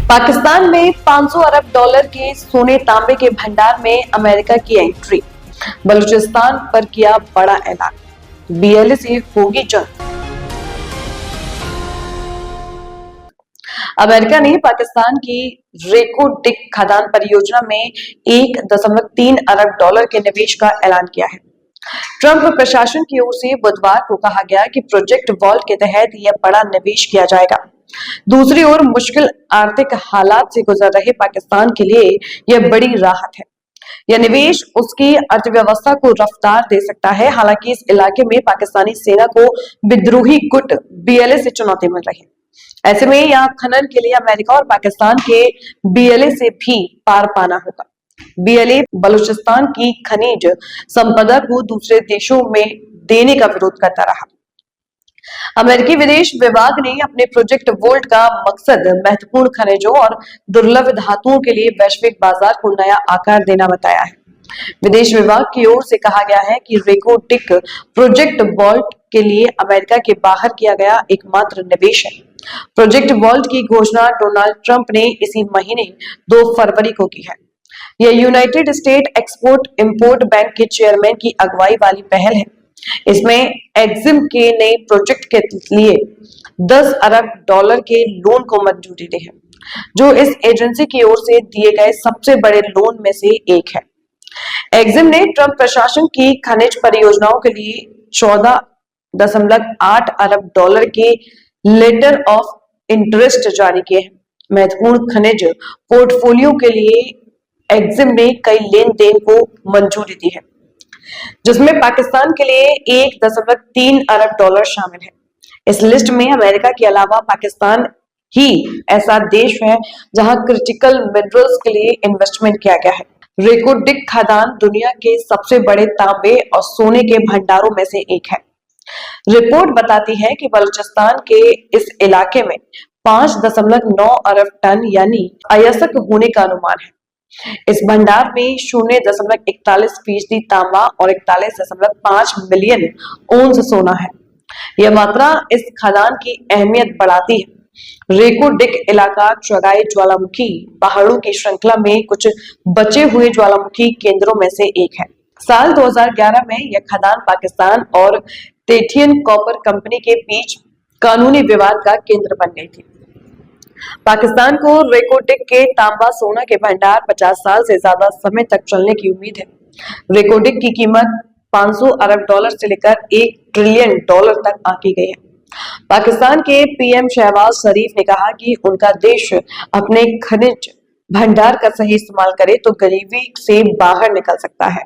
पाकिस्तान में 500 अरब डॉलर के सोने तांबे के भंडार में अमेरिका की एंट्री। बलूचिस्तान पर किया बड़ा ऐलान, बीएलए से होगी जंग। अमेरिका ने पाकिस्तान की रेको डिक खदान परियोजना में 1.3 अरब डॉलर के निवेश का ऐलान किया है। ट्रंप प्रशासन की ओर से बुधवार को कहा गया कि प्रोजेक्ट वॉल्ट के तहत यह बड़ा निवेश किया जाएगा। दूसरी ओर मुश्किल आर्थिक हालात से गुजर रहे पाकिस्तान के लिए यह बड़ी राहत है। यह निवेश उसकी अर्थव्यवस्था को रफ्तार दे सकता है। हालांकि इस इलाके में पाकिस्तानी सेना को विद्रोही गुट बीएलए से चुनौती मिल रही है। ऐसे में यहाँ खनन के लिए अमेरिका और पाकिस्तान के बीएलए से भी पार पाना होगा। बीएलए बलूचिस्तान की खनिज संपदा को दूसरे देशों में देने का विरोध करता रहा। अमेरिकी विदेश विभाग ने अपने प्रोजेक्ट वोल्ट का मकसद महत्वपूर्ण खनिजों और दुर्लभ धातुओं के लिए वैश्विक बाजार को नया आकार देना बताया है। विदेश विभाग की ओर से कहा गया है कि रेको डिक प्रोजेक्ट वॉल्ट के लिए अमेरिका के बाहर किया गया एकमात्र निवेश है। प्रोजेक्ट वॉल्ट की घोषणा डोनाल्ड ट्रंप ने इसी महीने 2 फरवरी को की है। यह United state export import bank के चेयरमैन की अगुवाई वाली पहल है। इसमें एक्सिम के नए प्रोजेक्ट के लिए 10 अरब डॉलर के लोन को मंजूरी दी है, जो इस एजेंसी की ओर से दिए गए सबसे बड़े लोन में से एक है। एक्सिम ने ट्रंप प्रशासन की खनिज परियोजनाओं के लिए 14.8 अरब डॉलर के लेटर ऑफ इंटरेस्ट जारी किए हैं। महत्वपूर्ण खनिज पोर्टफोलियो के लिए एक्सिम ने कई लेन देन को मंजूरी दी है, जिसमें पाकिस्तान के लिए 1.3 अरब डॉलर शामिल है। इस लिस्ट में अमेरिका के अलावा पाकिस्तान ही ऐसा देश है जहां क्रिटिकल मिनरल्स के लिए इन्वेस्टमेंट किया गया है। रेको डिक खदान दुनिया के सबसे बड़े तांबे और सोने के भंडारों में से एक है। रिपोर्ट बताती है कि बलूचिस्तान के इस इलाके में 5.9 अरब टन यानी अयस्क होने का अनुमान है। इस भंडार में 0.41% तांबा और 41.5 मिलियन ओंस सोना है। यह मात्रा इस खदान की अहमियत बढ़ाती है। रेको डिक इलाका चगाई ज्वालामुखी पहाड़ों की श्रृंखला में कुछ बचे हुए ज्वालामुखी केंद्रों में से एक है। साल 2011 में यह खदान पाकिस्तान और टेथियन कॉपर कंपनी के बीच कानूनी विवाद का केंद्र बन गई थी। पाकिस्तान को रेको डिक के तांबा सोना के भंडार 50 साल से ज्यादा समय तक चलने की उम्मीद है। रेको डिक की कीमत 500 अरब डॉलर से लेकर 1 ट्रिलियन डॉलर तक आंकी गई है। पाकिस्तान के पीएम शहबाज शरीफ ने कहा कि उनका देश अपने खनिज भंडार का सही इस्तेमाल करे तो गरीबी से बाहर निकल सकता है।